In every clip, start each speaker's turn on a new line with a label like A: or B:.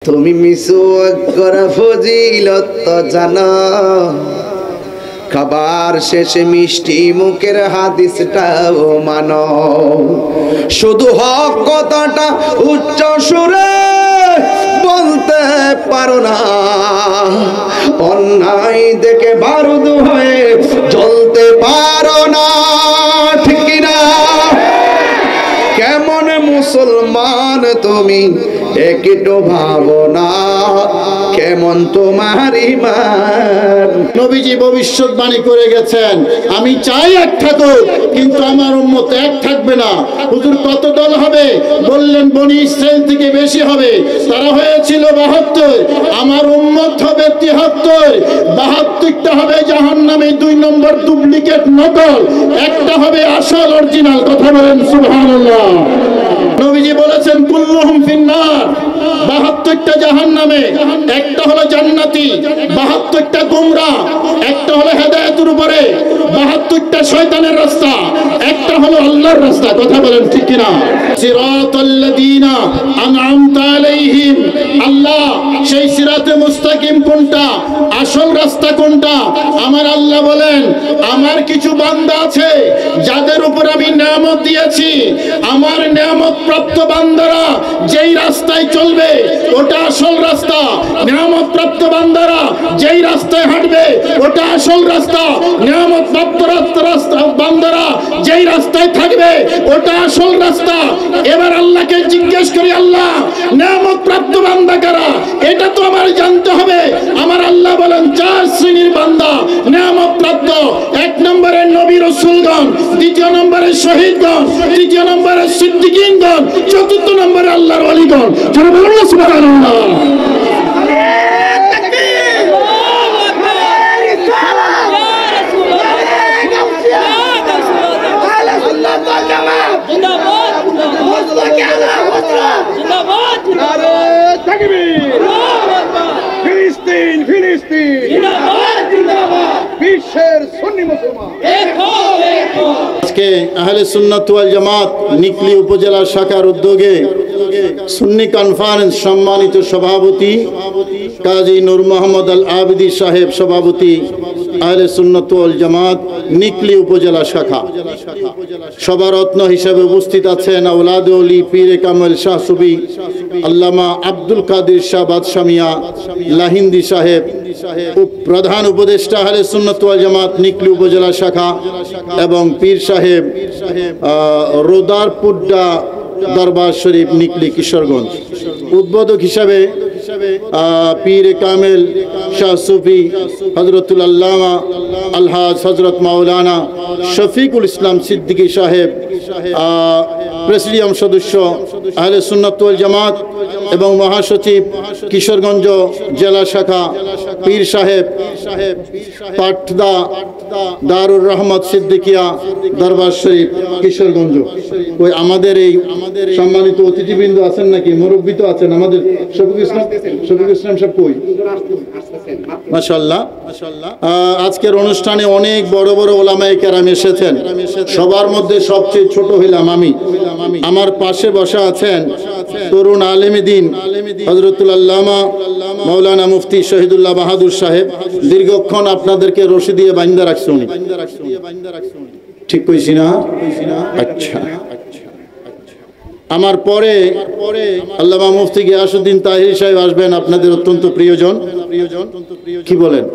A: তুমি মিসওয়াক করা ফজিলত তো জানো, খাবার শেষে মিষ্টি মুখের হাদিসটাও মানো। শুধু হক কথাটা উচ্চ সুরে বলতে পারো না, অন্যায় দেখে বারুদ হয়ে জ্বলতে পারো না, ঠিক কিনা? কেমন মুসলমান তুমি একটু ভাবো না, কেমন তোমার ঈমান।
B: নবীজি ভবিষ্যৎবাণী করে গেছেন, আমি চাই এক থাকুক কিন্তু আমার উম্মত এক থাকবে না। হুজুর কত দল হবে? বললেন বনি ইসরাইল থেকে বেশি হবে। তারা হয়েছিল 72, আমার উম্মত হবে 73। 72টা হবে জাহান্নামে, 2 নম্বর ডুপ্লিকেট নকল, একটা হবে আসল অরিজিনাল। কথা বলেন সুবহানাল্লাহ। নবীজি বলেছেন কুল্লুহুম ফিন্নার, 72টা জাহান্নামে, একটা হলো জান্নাতি, 72টা গুমরা, একটা হলো হেদায়েতের উপরে, 72টা শয়তানের রাস্তা, একটা হলো আল্লাহর রাস্তা। কথা বলেন ঠিক কিনা? সিরাতাল্লাযীনা আনআমতা আলাইহিম, আল্লাহ সেই সিরাতে মুস্তাকিম কোনটা, আসল রাস্তা কোনটা? আমার আল্লাহ বলেন আমার কিছু বান্দা আছে যাদের উপর আমি নিয়ামত দিয়েছি, আমার নিয়ামত প্রাপ্ত বান্দারা যেই রাস্তায় চলবে ওটা আসল রাস্তা, নিয়ামত প্রাপ্ত বান্দারা যেই রাস্তায় হাঁটবে ওটা আসল রাস্তা, নিয়ামত প্রাপ্ত রাস্তা বান্দারা যেই রাস্তায় থাকবে ওটা আসল রাস্তা। এবার আল্লাহকে জিজ্ঞেস করি, আল্লাহ নিয়ামত প্রাপ্ত বান্দা কারা? এটা তো আমার জানতে হবে। আমার আল্লাহ বলেন 4 শ্রেণীর বান্দা নিয়ামত প্রাপ্ত। 1 নম্বরে নবী রাসূলগণ, 2য় নম্বরে শহীদগণ, 3য় নম্বরে সিদ্দিকীনগণ, 4র্থ নম্বরে আল্লাহর ওলিগণ। যারা বলেন না সুবহানাল্লাহ। আজকে আহলে সুন্নাত ওয়াল জামাত নিকলি উপজেলা শাখার উদ্যোগে সুন্নি কনফারেন্স সম্মানিত সভাপতি কাজী নূর মোহাম্মদ আল আবিদি সাহেব, সভাপতি আহলে সুন্নাত ওয়াল জামাত নিকলি উপজেলা শাখা। সভারত্ন হিসেবে উপস্থিত আছেন আওলাদে ওলি পীরে কামেল শাহ সুবি আল্লামা আব্দুল কাদের শাহ বাদশামিয়া লাহিন্দি সাহেব, প্রধান উপদেষ্টা আহলে সুন্নাত ওয়াল জামাত নিকলি উপজেলা শাখা, এবং পীর সাহেব রোদারপুড্ডা দরবার শরীফ নিকলি কিশোরগঞ্জ। উদ্বোধক হিসাবে পীরে কামেল শাহ সুফি হযরতুল আল্লামা আলহাজ হযরত মাওলানা শফিকুল ইসলাম সিদ্দিকী সাহেব, প্রেসিডিয়াম সদস্য আহলে সুন্নাত ওয়াল জামাত এবং মহাসচিব কিশোরগঞ্জ জেলা শাখা পীর সাহেব পাটদা দারুর রহমত সিদ্দিকিয়া দরবার শরীফ কিশোরগঞ্জ। ওই আমাদের এই সম্মানিত অতিথিবৃন্দ আছেন নাকি? মুরব্বী তো আছেন আমাদের। শফিকুল ইসলাম সাহেব কই? মাশাআল্লাহ। আজকের অনুষ্ঠানে অনেক বড় বড় ওলামায়ে কেরাম এসেছেন। সবার মধ্যে সবচেয়ে ছোট হইলাম আমি। আমার পাশে বসা আছেন তরুণ আলেমে দ্বীন হযরতুল আল্লামা মাওলানা মুফতি শহীদুল্লাহ বাহাদুর সাহেব। দীর্ঘক্ষণ আপনাদেরকে রশি দিয়ে বাইন্দা রাখছেন, ঠিক কইছি না? আচ্ছা। আমার পরে আল্লামা মুফতি গিয়াসউদ্দিন তাহিরি সাহেব আসবেন, আপনাদের অত্যন্ত প্রিয়জন। কি বলেন?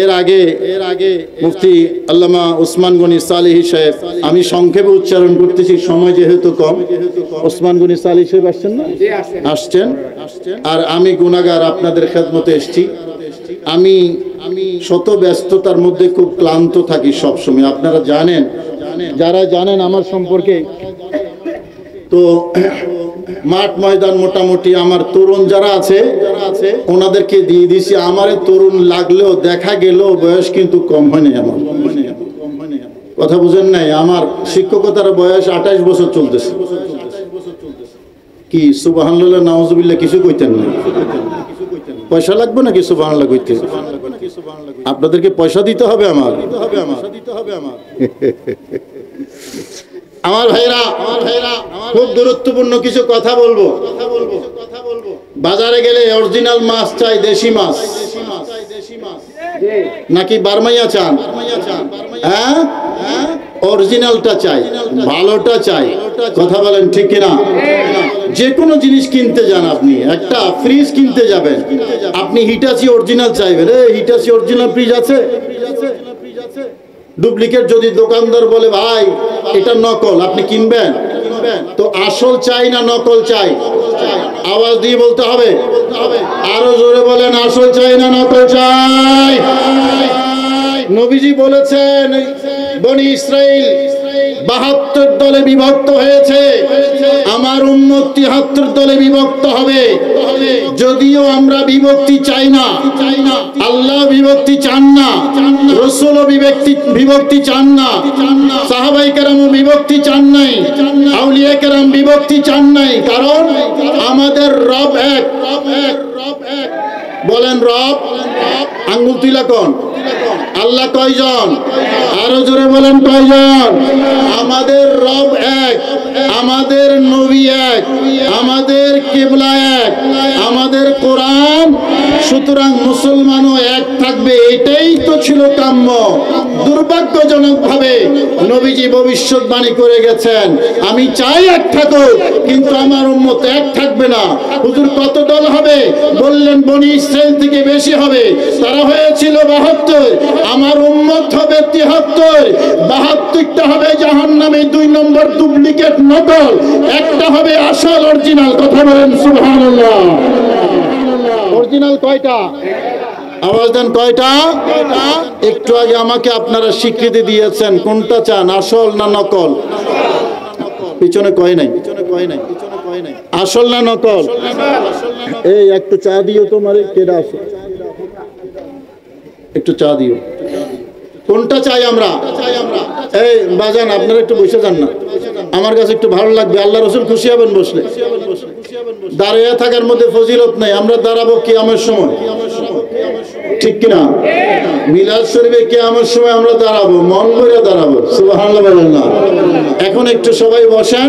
B: এর আগে মুফতি আল্লামা উসমান গনি সালেহী সাহেব, আমি সংক্ষেপে উচ্চারণ করতেছি সময় যেহেতু কম। উসমান গনি সালেহী সাহেব আসছেন না? আসছেন। আর আমি গুনাহগার, আপনাদের খেদমতে এসেছি। আমি শত ব্যস্ততার মধ্যে খুব ক্লান্ত থাকি সবসময়, আপনারা জানেন। যারা জানেন আমার সম্পর্কে, তো মাঠ ময়দান মোটামুটি আমার তরুণ যারা আছে ওনাদেরকে দিয়ে দিছি। আমারে তরুণ লাগলেও দেখা গেল বয়স কিন্তু কম হয় নাই আমার। কথা বুঝেন নাই? আমার শিক্ষকতার বয়স 28 বছর চলতেছে। কি সুবহানাল্লাহ নাউজুবিল্লাহ কিছু কইতেন না? পয়সা লাগবে নাকি সুবহানাল্লাহ কইতে? আপনাদেরকে পয়সা দিতে হবে আমার। আমার ভাইরা খুব গুরুত্বপূর্ণ কিছু কথা বলবো। বাজারে গেলে অরিজিনাল মাছ চাই, দেশি মাছ নাকি বারমাইয়া চান? হ্যাঁ, অরিজিনালটা চাই, ভালোটা চাই, কথা বলেন ঠিক কিনা? যে কোনো জিনিস কিনতে যান, আপনি একটা ফ্রিজ কিনতে যাবেন, আপনি হিটাচি অরিজিনাল চাইবেন। হিটাচি অরিজিনাল ফ্রিজ আছে? ডুপ্লিকেট যদি দোকানদার বলে ভাই এটা নকল, আপনি কিনবেন? তো আসল চাই না নকল চাই? আওয়াজ দিয়ে বলতে হবে, আরো জোরে বলেন, আসল চাই না নকল চাই? নবীজি বলেছেন বনি ইসরাইল 72 দলে বিভক্ত হয়েছে, আমার উম্মত 73 দলে বিভক্ত হবে। যদিও আমরা বিভক্তি চাই না, আল্লাহ বিভক্তি চান না, রাসূলও বিভক্তি চান না, সাহাবায়ে কেরামও বিভক্তি চান নাই, আউলিয়া কেরাম বিভক্তি চান নাই, কারণ আমাদের রব এক। বলেন রব, আঙ্গুল তুলা কোন? আল্লাহ কয়জন? আরো জোরে বলেন কয়জন? আমাদের রব এক, আমাদের নবী এক, আমাদের কিবলা এক, আমাদের কোরআন। সুতরাং মুসলমানও এক থাকবে, এটাই তো ছিল কাম্য। দুর্ভাগ্যজনক ভাবে নবীজি ভবিষ্যৎবাণী করে গেছেন, আমি চাই এক থাকুক কিন্তু আমার উম্মত এক থাকবে না। হুজুর কত দল হবে? বললেন বনি ইসরাইল থেকে বেশি হবে, তারা হয়েছিল 72, আমার উম্মত হবে 73। 72টা হবে জাহান্নামে, 2 নম্বর ডুপ্লিকেট নকল, একটা হবে আসল অরিজিনাল। কথা বলেন সুবহানাল্লাহ। অরিজিনাল কয়টা? আওয়াজ দেন, কয়টা? একটু আগে আমাকে আপনারা স্বীকৃতি দিয়েছেন, কোনটা চান, আসল না নকল? পিছনে কয় নাই, আসল না নকল? এই একটু চা দিও, তোমার কেডা আছে, একটু চা দিও। কোনটা চাই আমরা? এই বাজান, আপনারা একটু বসে যান না, আমার কাছে একটু ভালো লাগবে, আল্লাহ রাসূল খুশি হবেন বসলে। দাঁড়িয়ে থাকার মধ্যে ফজিলত নাই, আমরা দাঁড়াবো কিয়ামতের সময়, ঠিক কিনা? মিলাদ শরীফে কিয়ামতের সময় আমরা দাঁড়াবো, মন ভরে দাঁড়াবো, সুবহানাল্লাহ বলেন না? এখন একটু সবাই বসেন,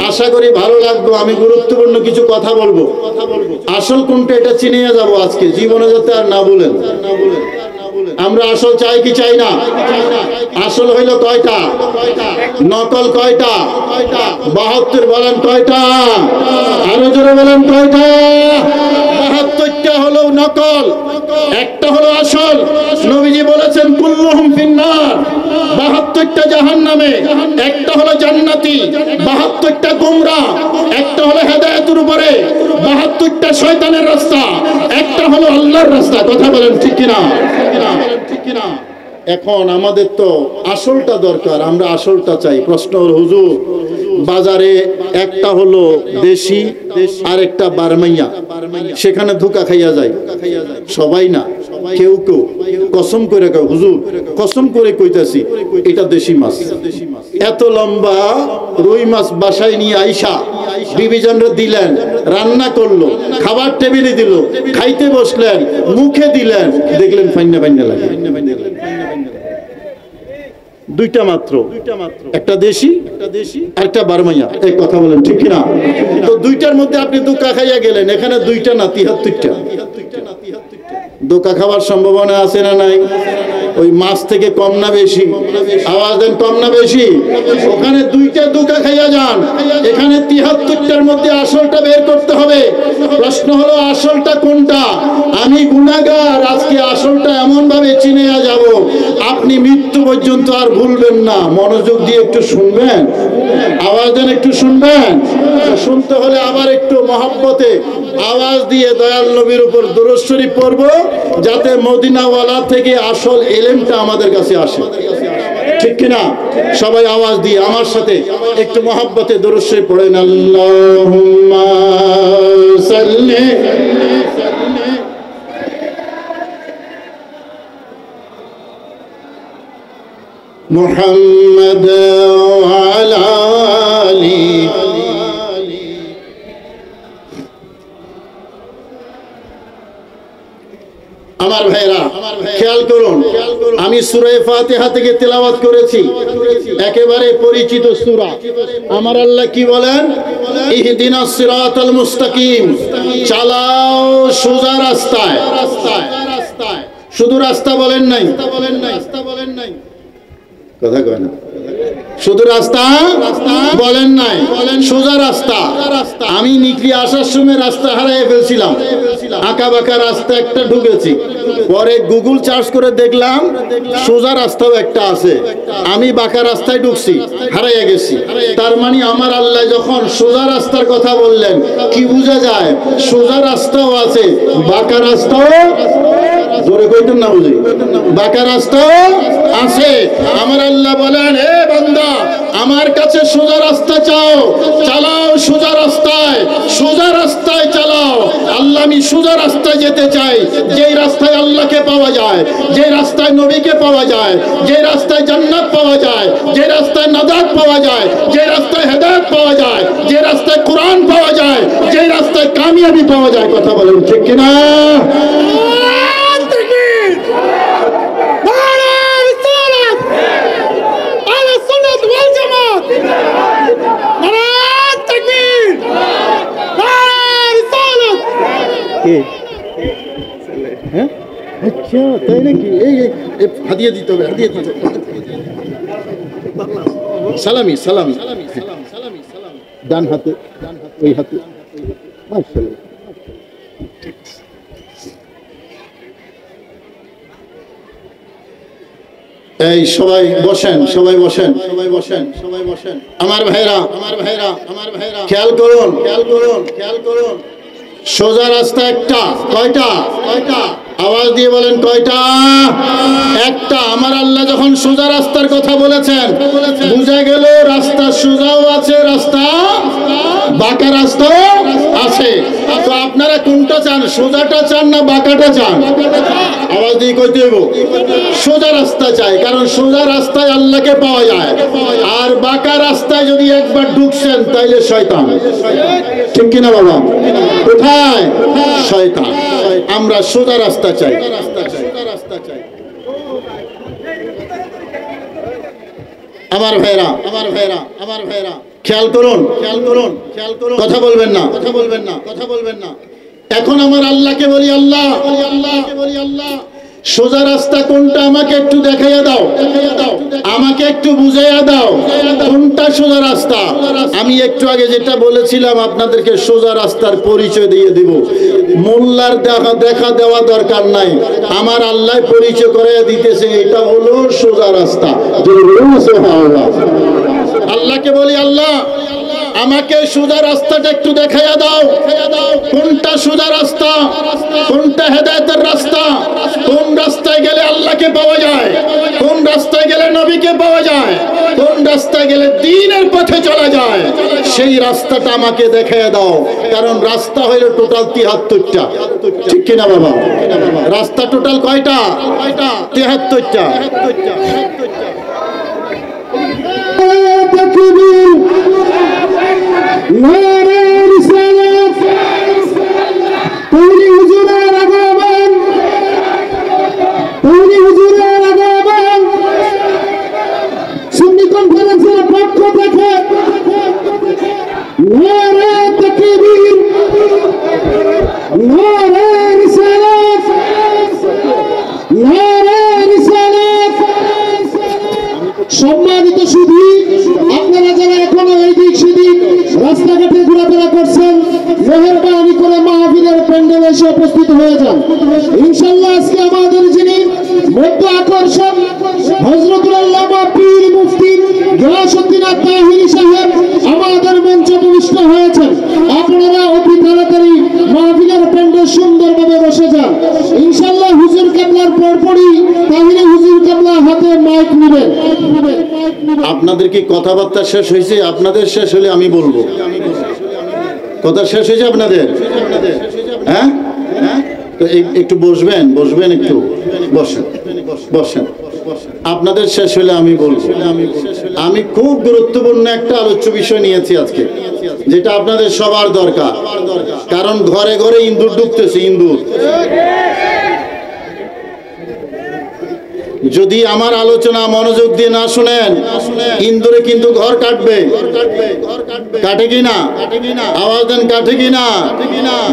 B: আশা করি ভালো লাগবে। আমি গুরুত্বপূর্ণ কিছু কথা বলবো, আসল কোনটা এটা চিনিয়ে যাব আজকে, জীবনে যাতে আর না বলেন। আমরা আসল চাই কি চাই না? আসল হইল কয়টা? নকল কয়টা? 72। বলেন কয়টা? আরো জোরে বলেন কয়টা? 72টা হলো নকল, একটা হলো আসল। নবীজি বলেছেন কুল্লুহুম ফিন্নার, 72টা জাহান্নামে, একটা হলো জান্নাতি, 72টা গোমরা, একটা হলো হেদায়েতের উপরে, 72টা শয়তানের রাস্তা, একটা হলো আল্লাহর রাস্তা। কথা বলেন ঠিক কিনা? এখন আমাদের তো আসলটা দরকার, আমরা আসলটা চাই। প্রশ্ন হলো হুজুর, বাজারে একটা হলো দেশি আর একটা বারমাইয়া, সেখানে ধোঁকা খাইয়া যায় সবাই না, কেউ কেউ কসম করে কয়, হুজুর কসম করে কইতাছি এটা দেশি মাছ। এত লম্বা রুই মাছ বাসায় নিয়ে আইসা বিবিজনরা দিলেন, রান্না করলো, খাবার টেবিলে দিল, খাইতে বসলেন, মুখে দিলেন, দেখলেন ফাইন্না ফাইন্না লাগে। দুইটা মাত্র, একটা দেশি একটা বারমাইয়া, এই কথা বলেন ঠিক কিনা? তো দুইটার মধ্যে আপনি ধোঁকা খাইয়া গেলেন, এখানে দুইটা না 73টা। ধোঁকা খাওয়ার সম্ভাবনা আছে না নাই? ওই মাছ থেকে কম না বেশি? আওয়াজ দেন, কম না বেশি? ওখানে দুইটা ধোঁকা খাইয়া যান, এখানে 73টার মধ্যে আসলটা বের করতে হবে। প্রশ্ন হলো আসলটা কোনটা? আমি গুনাহগার, আজকে আসলটা এমন ভাবে চিনে যাব আপনি মৃত্যু পর্যন্ত আর ভুলবেন না। মনোযোগ দিয়ে একটু শুনবেন, আওয়াজ দেন, একটু শুনবেন। শুনতে হলে আবার একটু মহব্বতে আওয়াজ দিয়ে দয়াল নবীর উপর দুরূদ শরীফ পড়ব, যাতে মদিনাওয়ালা থেকে আসল ইলমটা আমাদের কাছে আসে, ঠিক কিনা? সবাই আওয়াজ দিয়ে আমার সাথে একটু মহব্বতে দুরূদ শরীফ পড়েন। আল্লাহুম্মা সাল্লি মুহাম্মাদ ওয়া আলা আলি। আমার ভাইরা, খেয়াল করুন, আমি সূরা ফাতিহা থেকে তেলাওয়াত করেছি, একেবারে পরিচিত সূরা। আমার আল্লাহ কি বলেন? ইহদিনাস সিরাতাল মুস্তাকিম, চালাও সোজা রাস্তায়। শুধু রাস্তা বলেন নাই, কথা কয় না, শুধু রাস্তা বলেন নাই, বলেন সোজা রাস্তা। আমি নিকলি আসার সময় রাস্তা হারিয়ে ফেলছিলাম, আঁকা বাঁকা রাস্তা একটা ঢুকেছি, পরে গুগল সার্চ করে দেখলাম সোজা রাস্তাও একটা আছে, আমি বাঁকা রাস্তায় ঢুকছি, হারিয়ে গেছি। তার মানে আমার আল্লাহ যখন সোজা রাস্তার কথা বললেন, কি বোঝা যায়? সোজা রাস্তাও আছে, বাঁকা রাস্তাও, জোরে কইতেন না বুঝি, বাঁকা রাস্তাও আছে। আমার আল্লাহ বলেন, হে বান্দা, আমার কাছে সোজা রাস্তা চাও, চালাও সোজা রাস্তায়, সোজা রাস্তায় চালাও। আল্লাহ, আমি সোজা রাস্তায় যেতে চাই, যেই রাস্তায় আল্লাহকে পাওয়া যায়, যে রাস্তায় নবীকে পাওয়া যায়, যে রাস্তায় জান্নাত পাওয়া যায়, যে রাস্তায় নাজাত পাওয়া যায়, যে রাস্তায় হেদায়েত পাওয়া যায়, যে রাস্তায় কোরআন পাওয়া যায়, যে রাস্তায় কামিয়াবি পাওয়া যায়। কথা বলেন ঠিক কিনা? আচ্ছা, তাই নাকি? এই হাদিয়া দিতে হবে, হাদিয়া দিতে হবে। সালামি, সালামি, ডান হাতে, ওই হাতে। মাশাআল্লাহ। এই সবাই বসেন, সবাই বসেন, সবাই বসেন, সবাই বসেন। আমার ভাইরা, আমার ভাইরা, আমার ভাইরা, খেয়াল করুন, খেয়াল করুন, খেয়াল করুন। সোজা রাস্তা একটা, কয়টা? কয়টা? আওয়াজ দিয়ে বলেন, কয়টা? একটা। আমার আল্লাহ যখন সোজা রাস্তার কথা বলেছেন, বুঝা গেল রাস্তা সোজাও আছে, রাস্তা বাঁকা রাস্তাও আছে। তো আপনারা কোনটা চান? সোজাটা চান না বাঁকাটা চান? আওয়াজ দিয়ে কইতে হইব, সোজা রাস্তা চাই, কারণ সোজা রাস্তায় আল্লাহকে পাওয়া যায়। আর বাঁকা রাস্তায় যদি একবার ঢুকছেন তাইলে শয়তান। ঠিক কিনা বাবা? কোথায়? শয়তান। আমরা সোজা রাস্তা চাই। আমার ভাইরা, আমার ভাইরা, আমার ভাইরা, খেয়াল করুন, খেয়াল করুন, খেয়াল করুন। কথা বলবেন না, কথা বলবেন না, কথা বলবেন না। এখন আমার আল্লাহকে বলি, আল্লাহ, আল্লাহকে বলি, আল্লাহ, সোজা রাস্তা কোনটা আমাকে একটু দেখাইয়া দাও, আমাকে একটু বুঝাইয়া দাও, কোনটা সোজা রাস্তা। আমি একটু আগে যেটা বলেছিলাম আপনাদেরকে, সোজা রাস্তার পরিচয় দিয়ে দিব। মোল্লার দেখা দেওয়া দরকার নাই, আমার আল্লাহ পরিচয় করে দিতেছে, এটা হলো সোজা রাস্তা। আল্লাহকে বলি, আল্লাহ, আমাকে সোজা রাস্তাটা একটু দেখাইয়া দাও, কোনটা সোজা রাস্তা, কোনটা হেদায়েতের রাস্তা, কোন রাস্তায় গেলে আল্লাহকে পাওয়া যায়, কোন রাস্তায় গেলে নবীকে পাওয়া যায়, কোন রাস্তায় গেলে দ্বীনের পথে চলা যায়, সেই রাস্তাটা আমাকে দেখাইয়া দাও। কারণ রাস্তা হইল টোটাল ৭৩টা। ঠিক কিনা বাবা? রাস্তা টোটাল কয়টা? ৭৩টা।
C: সম্মানিত সুধী, আপনারা যারা এখনো এইদিক সেদিক রাস্তাঘাটে ঘোরাফেরা করছেন, মেহেরবানি করে মাহফিলের প্যান্ডেলে এসে উপস্থিত হয়ে যান। ইনশাআল্লাহ আজকে আমাদের যিনি মধ্য আকর্ষণ হযরতুল আল্লামা পীর মুফতি গিয়াসউদ্দিন আত-তাহিরি সাহেব আমাদের মঞ্চে উপবিষ্ট হয়েছেন। আপনারা অতি তাড়াতাড়ি মাহফিলের প্যান্ডেলে সুন্দরভাবে বসে যান। ইনশাআল্লাহ হুজুর কেবলার পরপরই তাহিরি হুজুর কেবলা হাতে মাইক নেবেন।
B: আপনাদের কি কথাবার্তা শেষ হয়েছে? আপনাদের শেষ হলে আমি বলবো। কথা শেষ হয়েছে আপনাদের? হ্যাঁ, তো একটু বসবেন, বসবেন, একটু বসেন, বসেন। আপনাদের শেষ হলে আমি বলবো। আমি খুব গুরুত্বপূর্ণ একটা আলোচ্য বিষয় নিয়েছি আজকে, যেটা আপনাদের সবার দরকার। কারণ ঘরে ঘরে ইন্দুর ঢুকতেছে, ইন্দুর। যদি আমার আলোচনা মনোযোগ দিয়ে না শুনেন ইন্দুরে কিন্তু ঘর কাটবে। কাটে কিনা? আওয়াজ দেন, কাটে কিনা?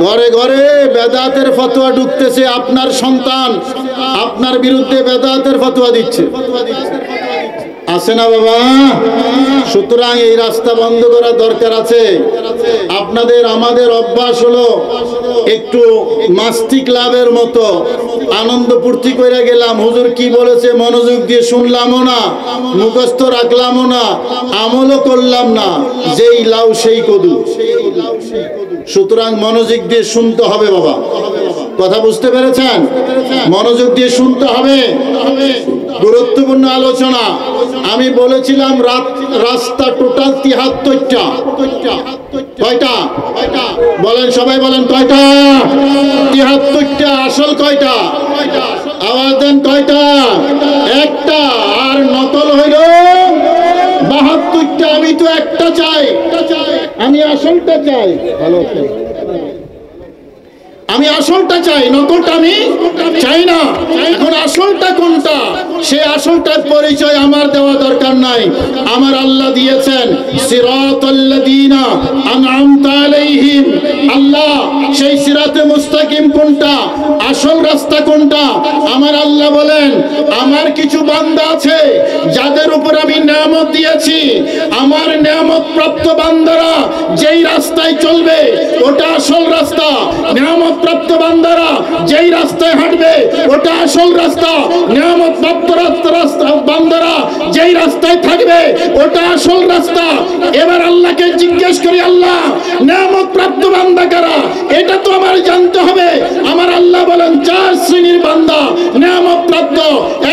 B: ঘরে ঘরে বেদাতের ফতোয়া ঢুকতেছে। আপনার সন্তান আপনার বিরুদ্ধে বেদাতের ফতোয়া দিচ্ছে, আছে না বাবা? সুতরাং এই রাস্তা বন্ধ করার দরকার আছে। আপনাদের আমাদের অভ্যাস হলো একটু মাস্তি ক্লাবের মতো আনন্দ ফুর্তি করে গেলাম, হুজুর কি বলেছে মনোযোগ দিয়ে শুনলামও না, মুখস্থ রাখলামও না, আমলও করলাম না, যেই লাউ সেই কদু। সুতরাং মনোযোগ দিয়ে শুনতে হবে বাবা, কথা বুঝতে পেরেছেন? মনোযোগ দিয়ে শুনতে হবে। গুরুত্বপূর্ণ আলোচনা। আমি বলেছিলাম রাস্তা টোটাল ৭৩টা। কয়টা বলেন, সবাই বলেন কয়টা? ৭৩টা। আসল কয়টা? আওয়াজ দেন, কয়টা? একটা। আর নকল হইল ৭২টা। আমি তো একটা চাই, আমি আসলটা চাই। ভালো, আমি আসলটা চাই, নকলটা আমি চাই না। এখন আসলটা কোনটা, সে আসলটার পরিচয় আমার দেওয়া দরকার নাই। আমার আল্লাহ দিয়েছেন সিরাতাল্লাযীনা আন'আমতা আলাইহিম। আল্লাহ সেই সিরাতে মুস্তাকিম কোনটা, আসল রাস্তা কোনটা, আমার আল্লাহ বলেন আমার কিছু বান্দা আছে যাদের উপর আমি নিয়ামত দিয়েছি, আমার নিয়ামত প্রাপ্ত বান্দারা যেই রাস্তায় চলবে ওটা আসল রাস্তা। নিয়ামত প্রাপ্ত বান্দারা যেই রাস্তায় হাঁটবে ওটা আসল রাস্তা। নিয়ামত প্রাপ্ত রাস্তা বান্দারা যেই রাস্তায় থাকবে ওটা আসল রাস্তা। এবার আল্লাহকে জিজ্ঞেস করি, আল্লাহ নিয়ামত প্রাপ্ত বান্দা কারা, এটা তো আমার জানতে হবে। আমার আল্লাহ বলেন ৪ শ্রেণীর বান্দা নিয়ামত প্রাপ্ত।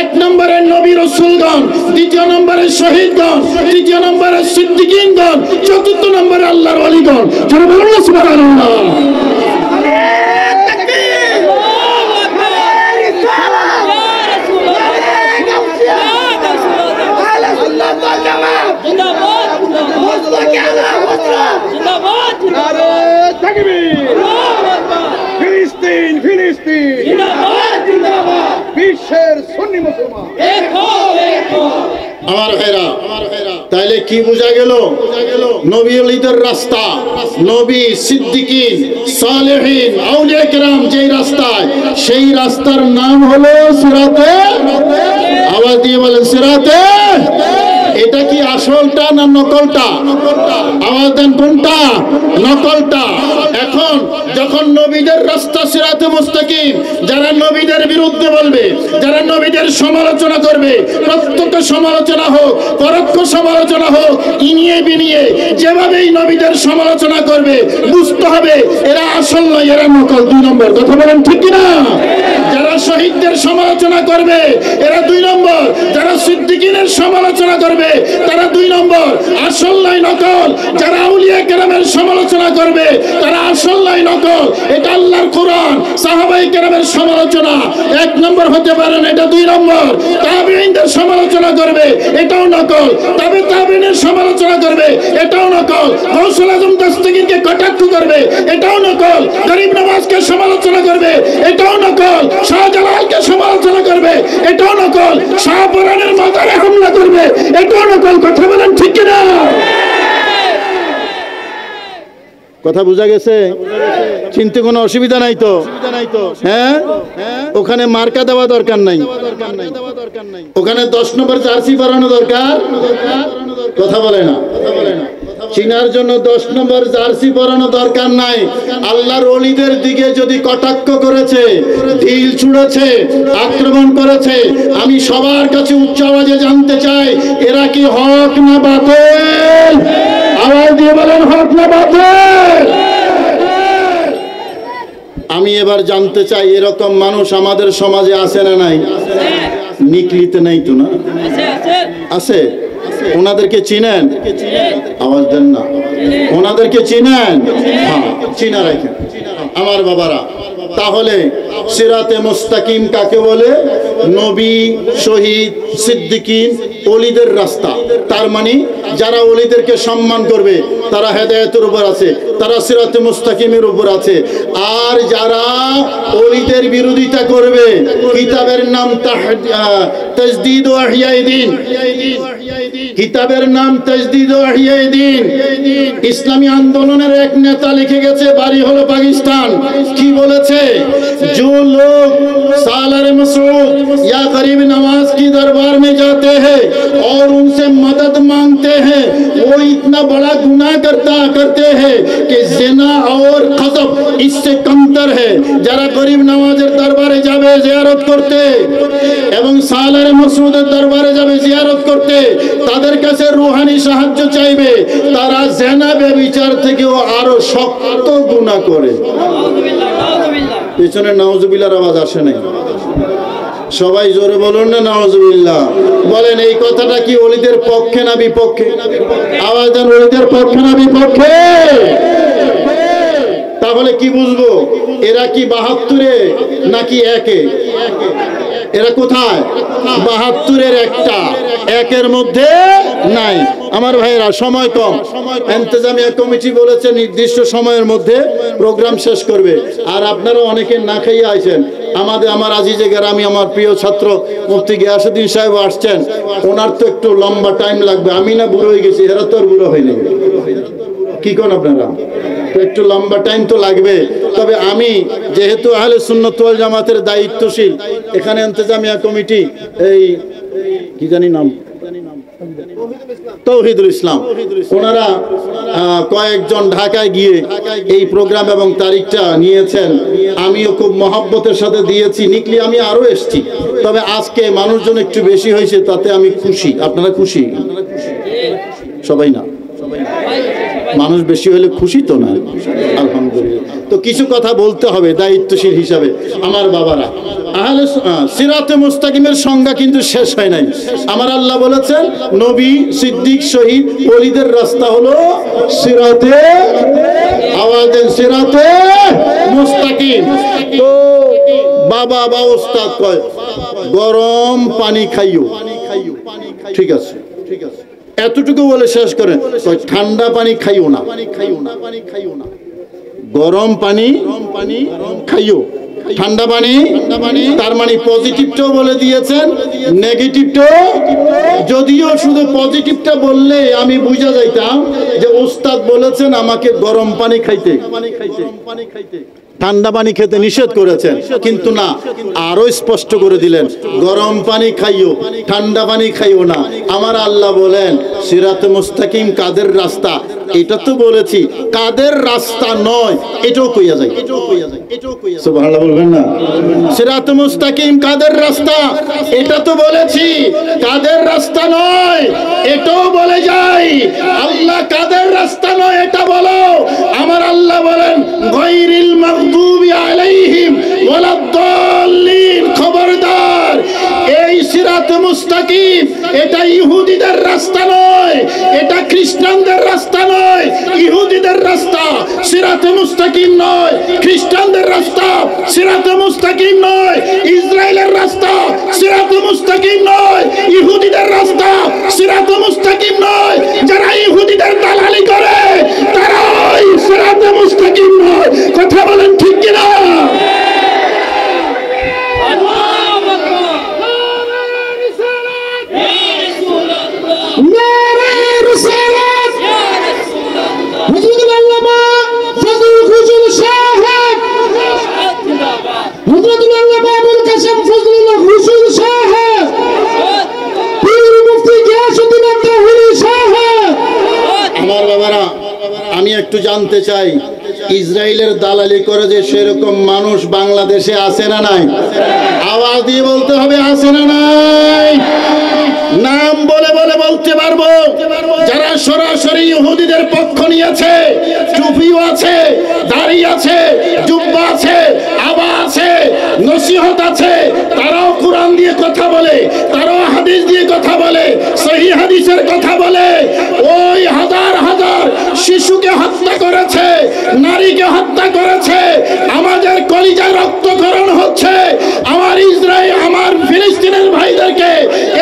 B: ১ নম্বরে নবী রাসূলগণ, ২য় নম্বরে শহীদগণ, ৩য় নম্বরে সিদ্দিকীনগণ, ৪র্থ নম্বরে আল্লাহর ওলিগণ। যারা বলেন না সুবহানাল্লাহ।
D: ফিলিস্তিন বিশ্বের সুন্নি মুসলমান।
B: আমার ভাইরা, তাইলে কি বোঝা গেল? নবী ওলিদের রাস্তা, নবী, সিদ্দিকীন, সালেহীন, আউলিয়া কেরাম যেই রাস্তায়, সেই রাস্তার নাম হলো সিরাতে। আওয়াজ দিয়ে বলেন, সিরাতে। এটা কি আসলটা না নকলটা? আওয়াজ দেন, কোনটা? নকলটা। এখন যখন নবীদের রাস্তা সিরাতে মুস্তাকিম, যারা নবীদের বিরুদ্ধে বলবে, যারা নবীদের সমালোচনা করবে, প্রত্যক্ষ সমালোচনা হোক, পরোক্ষ সমালোচনা হোক, ইনিয়ে বিনিয়ে যেভাবেই নবীদের সমালোচনা করবে, বুঝতে হবে এরা আসল নয়, এরা নকল। ২ নম্বর। কথা বলেন ঠিক কিনা? যারা শহীদদের সমালোচনা করবে এরা ২ নম্বর। যারা সিদ্দিকীনের সমালোচনা করবে তারা ২ নম্বর, আসল নয় নকল। যারা আউলিয়া কেরামের সমালোচনা করবে তারা আসল নয় নকল। এটা আল্লাহর কোরআন, সাহাবায়ে কেরামের সমালোচনা ১ নম্বর হতে পারে না, এটা ২ নম্বর। তাবেঈনদের সমালোচনা করবে, এটাও নকল। তাবেঈনের সমালোচনা করবে, এটাও নকল। গৌসুল আজম দস্তগীরকে কটাক্ষ করবে, এটাও নকল। গরিব নওয়াজকে সমালোচনা করবে, এটাও নকল। শাহজালালকে সমালোচনা করবে, এটাও নকল। শাহপরানের মাজারে হামলা করবে, এটাও নকল। কথা বলেন ঠিক কিনা? কথা বুঝা গেছে? চিনতে কোনো অসুবিধা নাই তো? হ্যাঁ, ওখানে মার্কা দেওয়া দরকার নাই, ওখানে 10 নম্বর জার্সি পরানো দরকার। কথা বলে না। চিনার জন্য 10 নম্বর জার্সি পরানো দরকার নাই। আল্লাহর ওলিদের দিকে যদি কটাক্ষ করেছে, ঢিল ছুঁড়েছে, আক্রমণ করেছে, আমি সবার কাছে উচ্চ আওয়াজে জানতে চাই এরা কি হক না বাতিল? আওয়াজ দিয়ে বলেন, হক না বাতিল? আমি এবার জানতে চাই এরকম মানুষ আমাদের সমাজে আছে না নাই? নিকলিতে নাই তো? না আছে। ওনাদেরকে চিনেন? আওয়াজ দেন না। ওনাদেরকে চিনেন? হ্যাঁ, চিনা রাখেন আমার বাবারা। তাহলে সিরাতে মুস্তাকিম কাকে বলে? নবী, শহীদ, সিদ্দিকীন, ওলিদের রাস্তা। তার মানে যারা ওলিদেরকে সম্মান করবে তারা হেদায়েতের উপর আছে, তারা সিরাতে মুস্তাকিমের উপর আছে। আর যারা ওলিদের বিরোধিতা করবে, কিতাবের নাম তাজদীদ ও ইহইয়ায়ে দ্বীন, কিতাবের নাম তাজদীদ ও ইহইয়ায়ে দ্বীন। ইসলামী আন্দোলনের এক নেতা লিখে গেছে, বাড়ি হলো পাকিস্তান। কি বলেছে? जो लोग सालार मसऊद या गरीब नवाज की दरबार में जाते हैं और उनसे मदद मांगते हैं, वो इतना बड़ा गुनाह करते हैं कि जिना और क़ज़फ़ इससे कमतर है। যারা গরিব নওয়াজের দরবারে যাবে জিয়ারত করতে এবং সালার মাসউদের দরবারে যাবে জিয়ারত করতে, তাদের কাছে রূহানি সাহায্য চাইবে, তারা জিনা ব্যভিচার থেকেও আরো শক্ত গুনাহ করে। পিছনে নাউজুবিল্লাহর আওয়াজ আসে নাই? সবাই জোরে বলুন না নাউজুবিল্লাহ। বলেন এই কথাটা কি ওলিদের পক্ষে না বিপক্ষে? আওয়াজ দেন, ওলিদের পক্ষে না বিপক্ষে? তাহলে কি বুঝবো এরা কি 72-এ নাকি 1-এ? এরা কোথায়? 72-এর একটা, 1-এর মধ্যে নাই। আমার ভাইয়েরা সময় কম, ইন্তেজামিয়া কমিটি বলেছে নির্দিষ্ট সময়ের মধ্যে প্রোগ্রাম শেষ করবে। আর আপনারা অনেকে না খাইয়ে আইছেন। আমার আজিজে গ্রামী আমার প্রিয় ছাত্র মুফতি গিয়াসউদ্দিন সাহেব আসছেন, ওনার তো একটু লম্বা টাইম লাগবে। আমি না বুড়ো হয়ে গেছি, এরা তো আর বুড়ো হয়নি। কি কোন আপনারা? তো একটু লম্বা টাইম তো লাগবে। তবে আমি যেহেতু আহলে সুন্নাত ওয়াল জামাতের দায়িত্বশীল, এখানে ইন্তেজামিয়া কমিটি, এই কি জানি নাম, তৌহিদুল ইসলাম, ওনারা কয়েকজন ঢাকায় গিয়ে এই প্রোগ্রাম এবং তারিখটা নিয়েছেন। আমিও খুব মহব্বতের সাথে দিয়েছি, নিকলি আমি আরো এসেছি। তবে আজকে মানুষজন একটু বেশি হয়েছে, তাতে আমি খুশি। আপনারা খুশি? সবাই না, মানুষ বেশি হলে খুশি তো না, আলহামদুলিল্লাহ। তো কিছু কথা বলতে হবে দায়িত্বশীল হিসাবে। আমার বাবারা, আহলে সিরাতে মুস্তাকিমের সংজ্ঞা কিন্তু শেষ হয় নাই। আমার আল্লাহ বলেছেন নবী, সিদ্দিক, শহীদ, ওলিদের রাস্তা হলো সিরাতে, আওয়াজ দেন, সিরাতে মুস্তাকিম। তো বাবা বা ওস্তাদ কয় গরম পানি খাইও, ঠিক আছে, ঠিক আছে, এতটুকু বলে শেষ করেন। ঠান্ডা পানি খাইও না, গরম পানি খাইও, ঠান্ডা পানি। তার মানে পজিটিভটাও বলে দিয়েছেন, নেগেটিভটাও। যদিও শুধু পজিটিভটা বললে আমি বুঝা যাইতাম যে ওস্তাদ বলেছেন আমাকে গরম পানি খাইতে, ঠান্ডা পানি খেতে নিষেধ করেছেন, কিন্তু না, আরো স্পষ্ট করে দিলেন গরম পানি খাইও, ঠান্ডা পানি খাইও না। আমার আল্লাহ বলেন সিরাতে মুস্তাকিম কাদের রাস্তা, এটা তো বলেছি, কাদের রাস্তা নয় এটাও কইয়া যায়, সুবহানাল্লাহ বলবেন না? সিরাতে মুস্তাকিম কাদের রাস্তা এটা তো বলেছি, কাদের রাস্তা নয় এটাও বলে যাই। আল্লাহ কাদের রাস্তা নয় এটা বলো। আমার আল্লাহ বলেন গায়রিল মাগদুবি আলাইহিম ওয়ালাদ-দাল্লিন। খবরদার, এই সিরাতে মুস্তাকিম এটা ইহুদিদের রাস্তা নয়, এটা খ্রিস্টানদের রাস্তা নয়। ইহুদিদের রাস্তা সিরাতে মুস্তাকিম নয়, খ্রিস্টানদের রাস্তা সিরাতে মুস্তাকিম নয়, ইসরায়েলের রাস্তা সিরাতে মুস্তাকিম নয়, ইহুদিদের রাস্তা সিরাতে মুস্তাকিম নয়। যারা ইহুদিদের দালালি করে তারাই সিরাতে মুস্তাকিম নয়। কথা বলেন ঠিক কিনা? আমার বাবারা, আমি একটু জানতে চাই ইসরায়েলের দালালি করে যে সেরকম মানুষ বাংলাদেশে আছে না নাই? আওয়াজ দিয়ে বলতে হবে, আছে না নাই? নাম বলে বলে বলতে পারবো। যারা সরাসরি ইহুদিদের পক্ষ নিয়েছে, টুপিও আছে, দাড়ি আছে, জুব্বা আছে, আবা আছে, নসিহত আছে, তারাও কোরআন দিয়ে কথা বলে, তারাও হাদিস দিয়ে কথা বলে, সহি হাদিসের কথা বলে। ওই হাজার হাজার শিশুকে হত্যা করেছে, নারীকে হত্যা করেছে, আমাদের কলিজায় রক্তক্ষরণ হচ্ছে, আমার ইসরায়েল আমার ফিলিস্তিনের ভাইদেরকে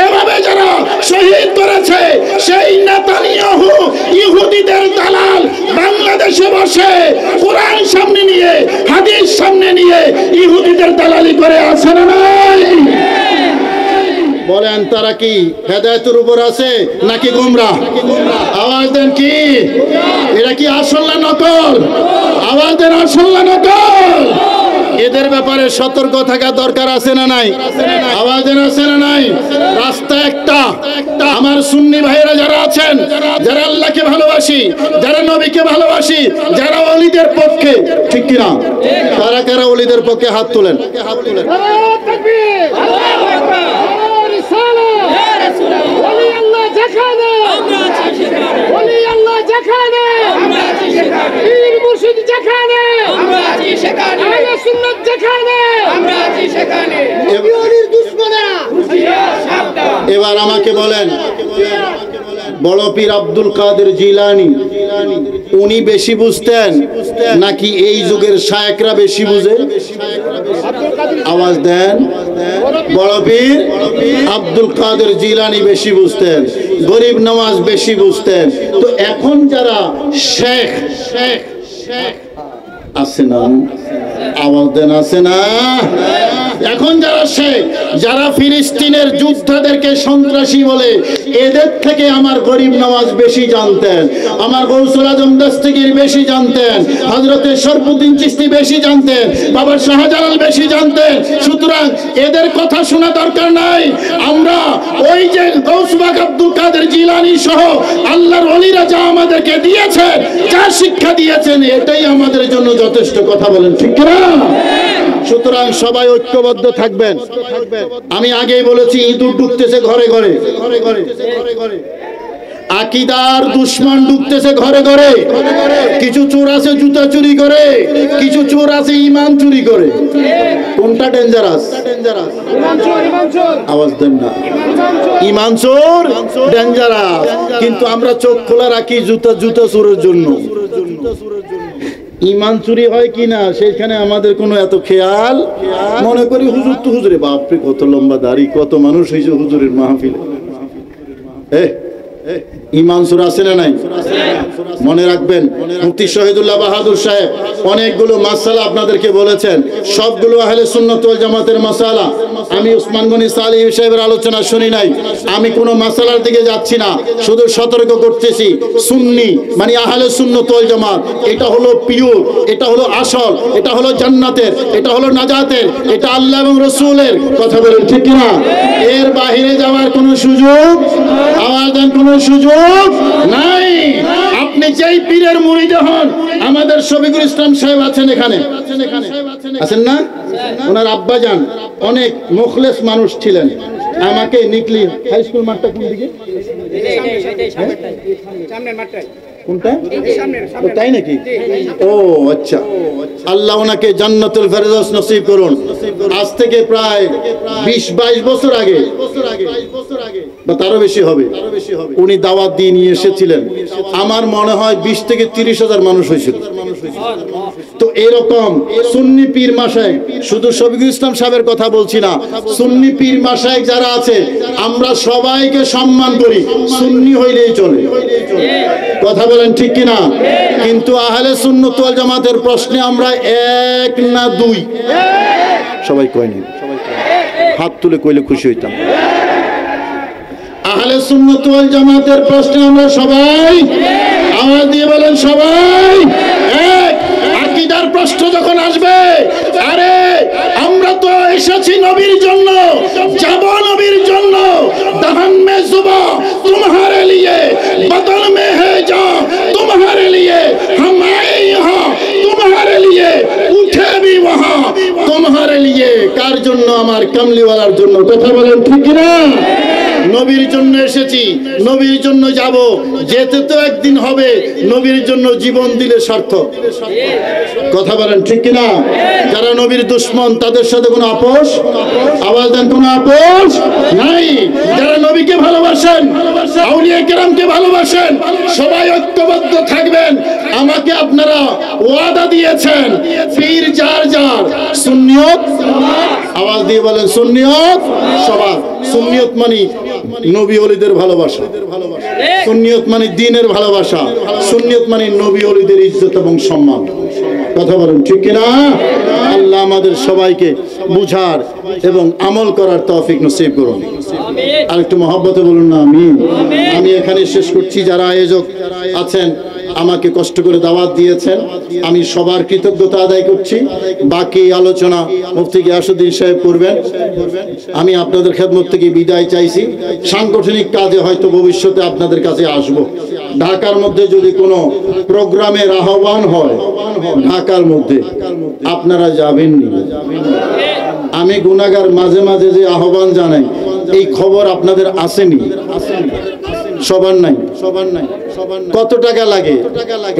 B: এভাবে যারা শহীদ করেছে, সেই নেতানিয়াহু ইহুদিদের দালাল বাংলাদেশে বসে কোরআন সামনে নিয়ে হাদিস সামনে নিয়ে ইহুদিদের দালালি করে আছে না নাই? বলেন তারা কি হেদায়েতের উপর আছে নাকি গোমরাহ? আওয়াজ দেন কি এরা কি আসল না নকল? আওয়াজ দেন আসল না নকল? এদের ব্যাপারে সতর্ক থাকা দরকার আছে না নাই? আওয়াজ দেন আছে না নাই? রাস্তা একটা, আমার সুন্নি ভাইয়েরা যারা আছেন, যারা আল্লাহকে ভালোবাসি, যারা নবীকে ভালোবাসি, যারা ওলিদের পক্ষে, ঠিক কিনা? কারা কারা ওলিদের পক্ষে হাত তোলেন? হাত তোলেন। এবার আমাকে বলেন, বড় পীর আব্দুল কাদের জিলানী উনি বেশি বুঝতেন নাকি এই যুগের শায়েখরা বেশি বুঝে? আওয়াজ দেন। বড় পীর আব্দুল কাদের জিলানী বেশি বুঝতেন, গরিব নওয়াজ বেশি বুঝতেন। তো এখন যারা শেখ আছে না, আওয়াজ দেন আছে না, এখন যারা শেখ, যারা ফিলিস্তিনের যোদ্ধাদেরকে সন্ত্রাসী বলে, এদের থেকে আমার গরিব নওয়াজ বেশি জানতেন, আমার গৌসুল আজম দস্তগীর বেশি জানতেন, হযরতে শরফুদ্দীন চিশতি বেশি জানতেন, বাবা শাহজালাল বেশি জানতেন। সুতরাং এদের কথা শোনা দরকার নাই। আমরা ওই যে গৌসবাগ আব্দুল কাদের জিলানী সহ আল্লাহর ওলিরা যা আমাদেরকে দিয়েছে, যা শিক্ষা দিয়েছেন, এটাই আমাদের জন্য যথেষ্ট। কথা বলেন ঠিক না? সুতরাং সবাই ঐক্যবদ্ধ থাকবেন। আমি আগেই বলেছি, ইঁদুর ঢুকতেছে ঘরে ঘরে, আকীদার দুশমন ঢুকতেছে ঘরে ঘরে। কিছু চোর আছে জুতা চুরি করে, কিছু চোর আছে ঈমান চুরি করে। কোনটা ডেঞ্জারাস? আওয়াজ দেন না। ঈমান চোর ডেঞ্জারাস, কিন্তু আমরা চোখ খোলা রাখি জুতা চোরের জন্য। ঈমান চুরি হয় কিনা সেখানে আমাদের কোনো এত খেয়াল, মনে করি হুজুর তো হুজুরে, বাপরে কত লম্বা দাড়ি, কত মানুষ হয়েছে হুজুরের মাহফিলে। ঈমান চোর আছে না নাই? মনে রাখবেন, মুফতি শহীদুল্লাহ বাহাদুর সাহেব অনেকগুলো মাসালা আপনাদেরকে বলেছেন, সবগুলো আহলে সুন্নাত ওয়াল জামাতের মাসালা। আমি উসমান গনি সালিহ সাহেবের আলোচনা শুনি নাই, আমি কোনো মাসালার দিকে যাচ্ছি না, শুধু সতর্ক করতেছি, সুন্নি মানে আহলে সুন্নাত ওয়াল জামাত, এটা হলো পিওর, এটা হলো আসল, এটা হলো জান্নাতের, এটা হলো নাজাতের, এটা আল্লাহ এবং রাসূলের। কথা বলেন ঠিক কিনা? এর বাহিরে যাওয়ার কোনো সুযোগ, আওয়াজ দেন, কোনো সুযোগ নাই। আপনি যেই পীরের মুরিদ হন, আমাদের শফিকুল ইসলাম সাহেব আছেন এখানে, আছেন না? ওনার আব্বাজান অনেক মুখলেস মানুষ ছিলেন। আমাকে নিকলি হাই স্কুল মাঠটা কোন দিকে? কোনটা? তাই নাকি? ও আচ্ছা, আল্লাহ ওনাকে জান্নাতুল ফেরদৌস নসিব করুন। আজ থেকে প্রায় 20-22 বছর আগে বা তারও বেশি হবে, উনি দাওয়াত দিয়ে নিয়ে এসেছিলেন। আমার মনে হয় 20 থেকে 30,000 মানুষ হয়েছিল। তো এরকম সুন্নি পীর মাশায়েখ, শুধু শফিকুল ইসলাম সাহেবের কথা বলছি না, সুন্নি পীর মাশায়েখ যারা আছে, আমরা সবাইকে সম্মান করি, সুন্নি হইলেই চলে। কথা বলেন ঠিক কিনা? কিন্তু আহলে সুন্নাত ওয়াল জামাতের প্রশ্নে আমরা এক না দুই? সবাই কয়নি? হাত তুলে কইলে খুশি হইতাম। আহলে সুন্নাত ওয়াল জামাতের প্রশ্নে আমরা সবাই, আওয়াজ দিয়ে বলেন সবাই এক। আকীদার প্রশ্ন যখন আসবে, আরে আমরা তো এসেছি নবীর জন্য, যাব নবীর জন্য। দহন মে সুবা तुम्हारे लिए, बदन में है जा तुम्हारे लिए, हम आए यहाँ तुम्हारे लिए, उठे भी वहाँ तुम्हारे लिए। কার জন্য? আমার কামলিওয়ালার জন্য। কথা বলেন ঠিক না? নবীর জন্য এসেছি, নবীর জন্য যাব, যেতে তো একদিন হবে, নবীর জন্য জীবন দিলে সার্থক। কথা বলেন ঠিক কিনা? যারা নবীর দুশ্মন তাদের সাথে কোনো আপোষ, আওয়াজ দেন, কোনো আপোষ নাই। যারা নবীকে ভালোবাসেন, আউলিয়া কেরামকে ভালোবাসেন, সবাই ঐক্যবদ্ধ থাকবেন। আমাকে আপনারা ওয়াদা দিয়েছেন, পীর যার যার, সুন্নিয়ত, আওয়াজ দিয়ে বলেন সুন্নিয়ত সবার। সুন্নিয়ত মানে নবী ওলিদের ভালোবাসা, সুন্নিয়ত মানে দ্বীনের ভালোবাসা, সুন্নিয়ত মানে নবী ওলিদের ইজ্জত এবং সম্মান। কথা বলেন ঠিক কিনা? আল্লাহ আমাদের সবাইকে বুঝার এবং আমল করার তৌফিক নসিব করুন। আর একটু মহব্বতে বলুন না আমিন। আমি এখানে শেষ করছি। যারা আয়োজক আছেন আমাকে কষ্ট করে দাওয়াত দিয়েছেন, আমি সবার কৃতজ্ঞতা আদায় করছি। বাকি আলোচনা মুফতি গিয়াসউদ্দিন সাহেব করবেন। আমি আপনাদের খেদমত থেকে বিদায় চাইছি। সাংগঠনিক কাজে হয়তো ভবিষ্যতে আপনাদের কাছে আসব। ঢাকার মধ্যে যদি কোনো প্রোগ্রামের আহ্বান হয়, ঢাকার মধ্যে আপনারা যাবেননি। আমি গুনাহগার, মাঝে মাঝে যে আহ্বান জানাই, এই খবর আপনাদের আসেনি? সবার নাই, সবার নাই। কত টাকা লাগে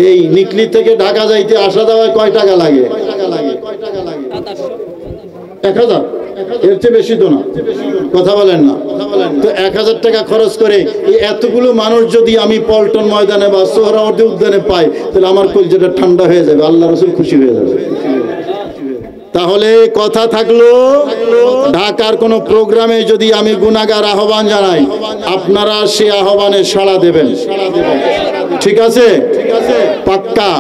B: এই নিকলি থেকে ঢাকা যাইতে, আসা যাওয়ায় কয় টাকা লাগে? 1000, এর চেয়ে বেশি তো না। কথা বলেন না? তো 1000 টাকা খরচ করে এই এতগুলো মানুষ যদি আমি পল্টন ময়দানে বা সোহরাওয়ার্দী উদ্যানে পাই, তাহলে আমার কলিজাটা ঠান্ডা হয়ে যাবে, আল্লাহ রাসূল খুশি হয়ে যাবে। তাহলে কথা থাকলো, ঢাকার কোনো প্রোগ্রামে যদি আমি গুনাহগার আহ্বান জানাই, আপনারা সে আহ্বানে সাড়া দেবেন। ঠিক আছে? পাক্কা?